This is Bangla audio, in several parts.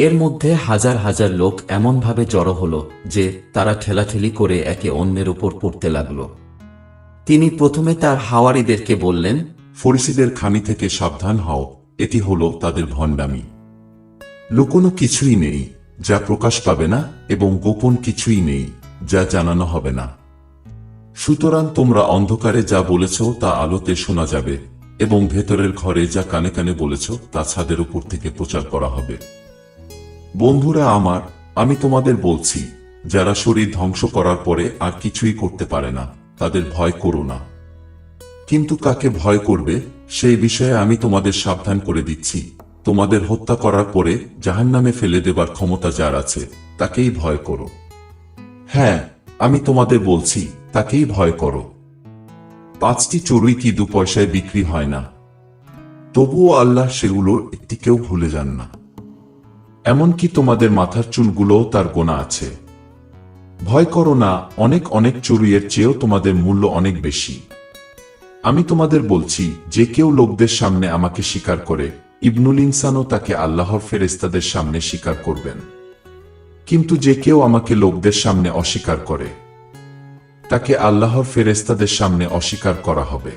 এর মধ্যে হাজার হাজার লোক এমনভাবে জড়ো হল যে তারা ঠেলাঠেলি করে একে অন্যের উপর পড়তে লাগল। তিনি প্রথমে তার হাওয়ারীদেরকে বললেন, ফরিসীদের খামি থেকে সাবধান হও, এটি হল তাদের ভণ্ডামি। লুকোনো কিছুই নেই যা প্রকাশ পাবে না, এবং গোপন কিছুই নেই যা জানানো হবে না। সুতরাং তোমরা অন্ধকারে যা বলেছ তা আলোতে শোনা যাবে, এবং ভেতরের ঘরে যা কানে কানে বলেছ তা ছাদের উপর থেকে প্রচার করা হবে। বন্ধুরা আমার, আমি তোমাদের বলছি, যারা শরীর ধ্বংস করার পরে আর কিছুই করতে পারে না, তাদের ভয় করো না। কিন্তু কাকে ভয় করবে সেই বিষয়ে আমি তোমাদের সাবধান করে দিচ্ছি। তোমাদের হত্যা করার পরে জাহান্নামে ফেলে দেবার ক্ষমতা যার আছে, তাকেই ভয় করো। হ্যাঁ, আমি তোমাদের বলছি, তাকেই ভয় করো। 5টি চড়ুই কি 2 পয়সায় বিক্রি হয় না? তবুও আল্লাহ সেগুলোর একটিকেও ভুলে যান না। এমনকি তোমাদের মাথার চুলগুলোও তার গোনা আছে। ভয় করো না, অনেক অনেক চড়ুইয়ের চেয়েও তোমাদের মূল্য অনেক বেশি। আমি তোমাদের বলছি, যে কেউ লোকদের সামনে আমাকে স্বীকার করে, ইবনুল ইনসানও তাকে আল্লাহর ফেরেশতাদের সামনে স্বীকার করবেন। কিন্তু যে কেউ আমাকে লোকদের সামনে অস্বীকার করে, তাকে আল্লাহর ফেরেশতাদের সামনে অস্বীকার করা হবে।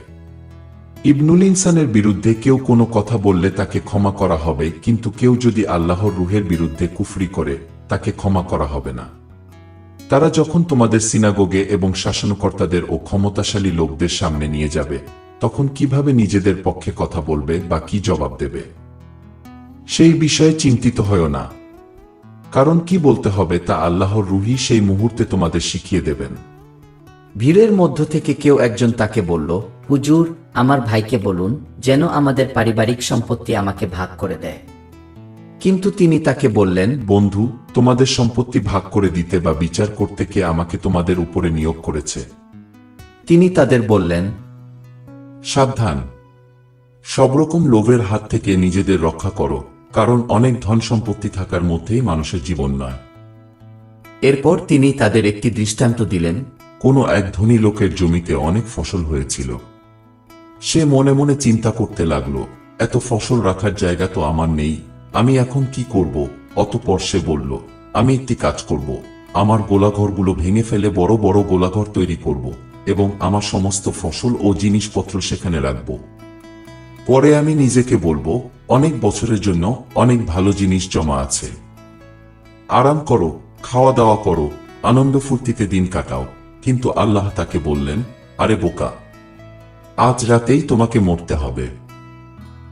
ইবনুল ইনসানের বিরুদ্ধে কেউ কোনো কথা বললে তাকে ক্ষমা করা হবে, কিন্তু কেউ যদি আল্লাহর রূহের বিরুদ্ধে কুফরি করে, তাকে ক্ষমা করা হবে না। তারা যখন তোমাদের সিনাগোগে এবং শাসনকর্তাদের ও ক্ষমতাশালী লোকদের সামনে নিয়ে যাবে, তখন কিভাবে নিজেদের পক্ষে কথা বলবে বা কি জবাব দেবে, সেই বিষয়ে চিন্তিত হয়ো না। কারণ কি বলতে হবে তা আল্লাহর রূহই সেই মুহূর্তে তোমাদের শিখিয়ে দেবেন। ভিড়ের মধ্য থেকে কেউ একজন তাকে বলল, হুজুর, আমার ভাইকে বলুন যেন আমাদের পারিবারিক সম্পত্তি আমাকে ভাগ করে দেয়। কিন্তু তিনি তাকে বললেন, বন্ধু, তোমাদের সম্পত্তি ভাগ করে দিতে বা বিচার করতে কে আমাকে তোমাদের উপরে নিয়োগ করেছে? তিনি তাদের বললেন, সাবধান, সব রকম লোভের হাত থেকে নিজেদের রক্ষা করো, কারণ অনেক ধন সম্পত্তি থাকার মধ্যেই মানুষের জীবন নয়। এরপর তিনি তাদের একটি দৃষ্টান্ত দিলেন। কোনো এক ধনী লোকের জমিতে অনেক ফসল হয়েছিল। সে মনে মনে চিন্তা করতে লাগলো, এত ফসল রাখার জায়গা তো আমার নেই, আমি এখন কি করব? অতঃপর সে বলল, আমি একটি কাজ করব, আমার গোলাঘরগুলো ভেঙে ফেলে বড় বড় গোলাঘর তৈরি করব, এবং আমার সমস্ত ফসল ও জিনিসপত্র সেখানে রাখব। পরে আমি নিজেকে বলবো, অনেক বছরের জন্য অনেক ভালো জিনিস জমা আছে। আরাম করো, খাওয়া দাওয়া করো, আনন্দ ফুর্তিতে দিন কাটাও। কিন্তু আল্লাহ তাকে বললেন, আরে বোকা, আজ রাতেই তোমাকে মরতে হবে।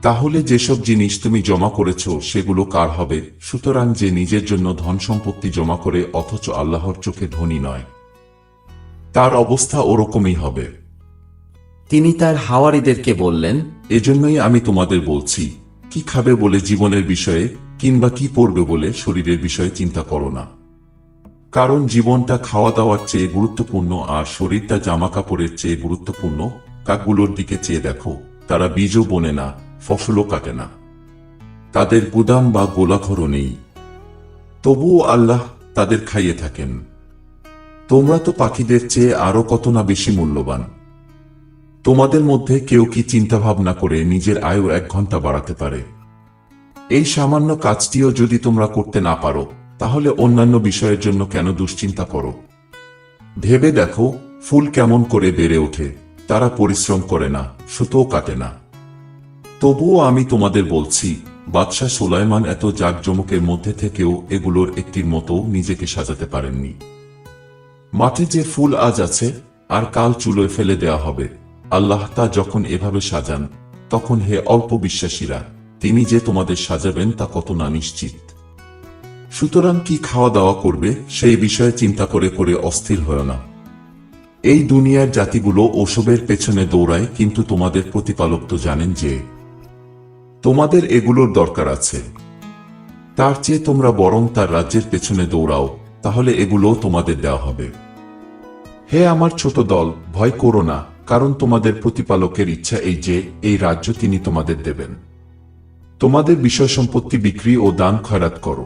তাহলে যেসব জিনিস তুমি জমা করেছ সেগুলো কার হবে? সুতরাং যে নিজের জন্য ধন সম্পত্তি জমা করে অথচ আল্লাহর চোখে ধনী নয়, তার অবস্থা ওরকমই হবে। তিনি তার হাওয়ারীদেরকে বললেন, এজন্যই আমি তোমাদের বলছি, কি খাবে বলে জীবনের বিষয়ে কিংবা কি পড়বে বলে শরীরের বিষয়ে চিন্তা করো না। কারণ জীবনটা খাওয়া দাওয়ার চেয়ে গুরুত্বপূর্ণ, আর শরীরটা জামা কাপড়ের চেয়ে গুরুত্বপূর্ণ। কাকগুলোর দিকে চেয়ে দেখো, তারা বীজও বোনে না, ফসলও কাটে না, তাদের গুদাম বা গোলাঘরও নেই, তবুও আল্লাহ তাদের খাইয়ে থাকেন। তোমরা তো পাখিদের চেয়ে আরো কত না বেশি মূল্যবান। তোমাদের মধ্যে কেউ কি চিন্তা ভাবনা করে নিজের আয়ু 1 ঘন্টা বাড়াতে পারে? এই সামান্য কাজটিও যদি তোমরা করতে না পারো, তাহলে অন্যান্য বিষয়ের জন্য কেন দুশ্চিন্তা করো? ভেবে দেখো, ফুল কেমন করে বেড়ে ওঠে, তারা পরিশ্রম করে না, সুতোও কাটে না। তবুও আমি তোমাদের বলছি, বাদশাহ সুলাইমান এত জাঁকজমকের মধ্যে থেকেও এগুলোর একটির মতো নিজেকে সাজাতে পারেননি। মাঠে যে ফুল আজ আছে আর কাল চুলোয় ফেলে দেওয়া হবে, আল্লাহ তা যখন এভাবে সাজান, তখন হে অল্প বিশ্বাসীরা, তিনি যে তোমাদের সাজাবেন তা কত না নিশ্চিত। সুতরাং কি খাওয়া দাওয়া করবে সেই বিষয়ে চিন্তা করে করে অস্থির হয় না। এই দুনিয়ার জাতিগুলো ওসবের পেছনে দৌড়ায়, কিন্তু তোমাদের প্রতিপালক তো জানেন যে তোমাদের এগুলোর দরকার আছে। তার চেয়ে তোমরা বরং তার রাজ্যের পেছনে দৌড়াও, তাহলে এগুলোও তোমাদের দেওয়া হবে। হে আমার ছোট দল, ভয় করো না, কারণ তোমাদের প্রতিপালকের ইচ্ছা এই যে এই রাজ্য তিনি তোমাদের দেবেন। তোমাদের বিষয় সম্পত্তি বিক্রি ও দান খয়রাত করো।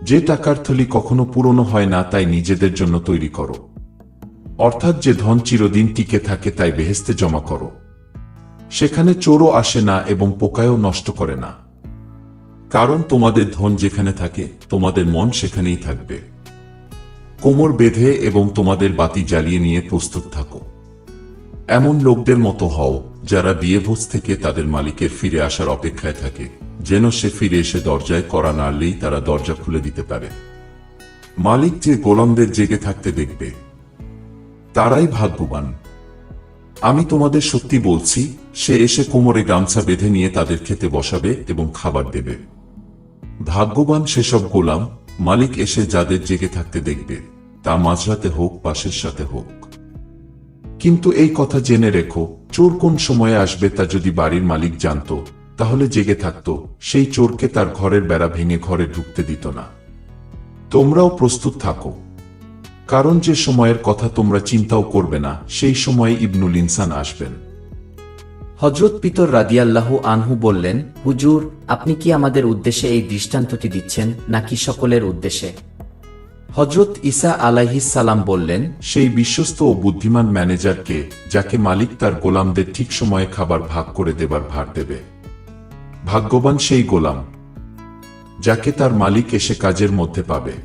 যে টাকার থলি কখনো পুরনো হয় না তাই নিজেদের জন্য তৈরি করো, অর্থাৎ যে ধন চিরদিন টিকে থাকে তাই বেহেশতে জমা করো। সেখানে চোরও আসে না এবং পোকায়ও নষ্ট করে না। কারণ তোমাদের ধন যেখানে থাকে তোমাদের মন সেখানেই থাকবে। কোমর বেঁধে এবং তোমাদের বাতি জ্বালিয়ে নিয়ে প্রস্তুত থাকো। এমন লোকদের মতো হও যারা বিয়েভোজ থেকে তাদের মালিকের ফিরে আসার অপেক্ষায় থাকে, যেন সে ফিরে এসে দরজায় কড়া নাড়লেই তারা দরজা খুলে দিতে পারে। মালিক যে গোলামদের জেগে থাকতে দেখবে তারাই ভাগ্যবান। আমি তোমাদের সত্যি বলছি, সে এসে কোমরে গামছা বেঁধে নিয়ে তাদের খেতে বসাবে এবং খাবার দেবে। ভাগ্যবান সেসব গোলাম মালিক এসে যাদের জেগে থাকতে দেখবে, তা মাঝরাতে হোক বা শেষ রাতে হোক। কিন্তু এই কথা জেনে রেখো, চোর কোন সময়ে আসবে তা যদি বাড়ির মালিক জানতো তাহলে জেগে থাকতো, সেই চোরকে তার ঘরের বেড়া ভেঙে ঘরে ঢুকতে দিত না। তোমরাও প্রস্তুত থাকো, কারণ যে সময়ের কথা তোমরা চিন্তাও করবে না সেই সময়ে ইবনুল ইনসান আসবেন। হযরত পিতর রাদিয়াল্লাহু আনহু বললেন, হুজুর, আপনি কি আমাদের উদ্দেশ্যে এই দৃষ্টান্তটি দিচ্ছেন নাকি সকলের উদ্দেশ্যে? হযরত ঈসা আলাইহিস সালাম বললেন, সেই বিশ্বস্ত ও বুদ্ধিমান ম্যানেজারকে যাকে মালিক তার গোলামদের ঠিক সময়ে খাবার ভাগ করে দেবার ভার দেবে। ভাগ্যবান সেই গোলাম যাকে তার মালিক এসে কাজের মধ্যে পাবে।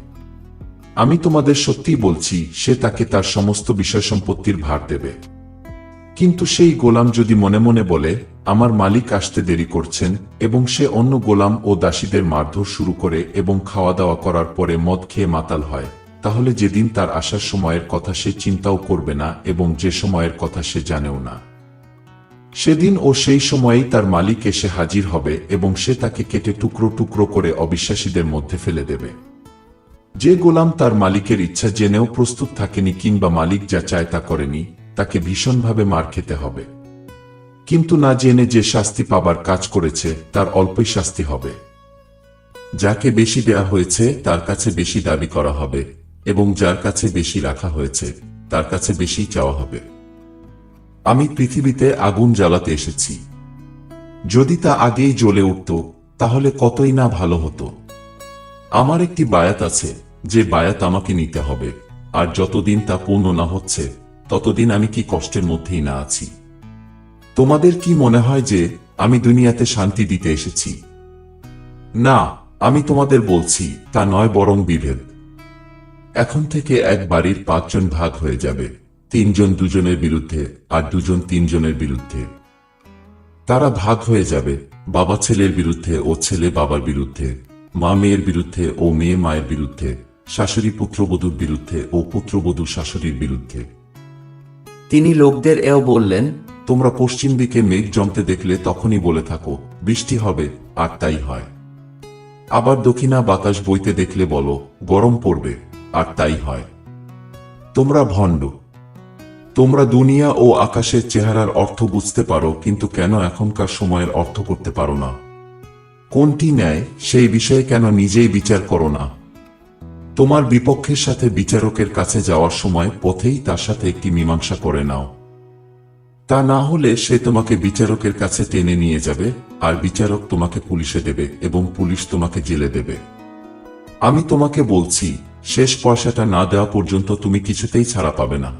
আমি তোমাদের সত্যি বলছি, সে তাকে তার সমস্ত বিষয় সম্পত্তির ভার দেবে। কিন্তু সেই গোলাম যদি মনে মনে বলে, আমার মালিক আসতে দেরি করছেন, এবং সে অন্য গোলাম ও দাসীদের মারধর শুরু করে এবং খাওয়া দাওয়া করার পরে মদ খেয়ে মাতাল হয়, তাহলে যেদিন তার আসার সময়ের কথা সে চিন্তাও করবে না এবং যে সময়ের কথা সে জানেও না, সেদিন ও সেই সময়েই তার মালিক এসে হাজির হবে এবং সে তাকে কেটে টুকরো টুকরো করে অবিশ্বাসীদের মধ্যে ফেলে দেবে। যে গোলাম তার মালিকের ইচ্ছা জেনেও প্রস্তুত থাকেনি কিংবা মালিক যা চায় তা করেনি, তাকে ভীষণভাবে মার খেতে হবে। কিন্তু না জেনে যে শাস্তি পাবার কাজ করেছে তার অল্পই শাস্তি হবে। যাকে বেশি দেয়া হয়েছে তার কাছে বেশি দাবি করা হবে এবং যার কাছে বেশি রাখা হয়েছে তার কাছে বেশি চাওয়া হবে। আমি পৃথিবীতে আগুন জ্বালাতে এসেছি, যদি তা আগেই জ্বলে উঠত তাহলে কতই না ভালো হতো। আমার একটি বায়াত আছে, যে বায়াত আমাকে নিতে হবে, আর যতদিন তা পূর্ণ না হচ্ছে ততদিন আমি কি কষ্টের মধ্যেই না আছি। তোমাদের কি মনে হয় যে আমি দুনিয়াতে শান্তি দিতে এসেছি? না, আমি তোমাদের বলছি তা নয়, বরং বিভেদ। এখন থেকে এক বাড়ির 5 জন ভাগ হয়ে যাবে, 3 জন 2 জনের বিরুদ্ধে আর 2 জন 3 জনের বিরুদ্ধে। তারা ভাগ হয়ে যাবে বাবা ছেলের বিরুদ্ধে ও ছেলে বাবার বিরুদ্ধে, মা মেয়ের বিরুদ্ধে ও মেয়ে মায়ের বিরুদ্ধে, শাশুড়ি পুত্রবধূর বিরুদ্ধে ও পুত্রবধূ শাশুড়ির বিরুদ্ধে। তিনি লোকদের এও বললেন, তোমরা পশ্চিম দিকে মেঘ জমতে দেখলে তখনই বলে থাকো বৃষ্টি হবে, আর তাই হয়। আবার দক্ষিণা বাতাস বইতে দেখলে বলো গরম পড়বে, আর তাই হয়। তোমরা ভণ্ড। তোমরা দুনিয়া ও আকাশের চেহারার অর্থ বুঝতে পারো, কিন্তু কেন এখনকার সময়ের অর্থ করতে পারো না? কোনটি ন্যায় সেই বিষয়ে কেন নিজেই বিচার করো না? তোমার বিপক্ষের সাথে বিচারকের কাছে যাওয়ার সময় পথেই তার সাথে একটি মীমাংসা করে নাও। তা না হলে সে তোমাকে বিচারকের কাছে টেনে নিয়ে যাবে, আর বিচারক তোমাকে পুলিশে দেবে এবং পুলিশ তোমাকে জেলে দেবে। আমি তোমাকে বলছি, শেষ পয়সাটা না দেওয়া পর্যন্ত তুমি কিছুতেই ছাড়া পাবে না।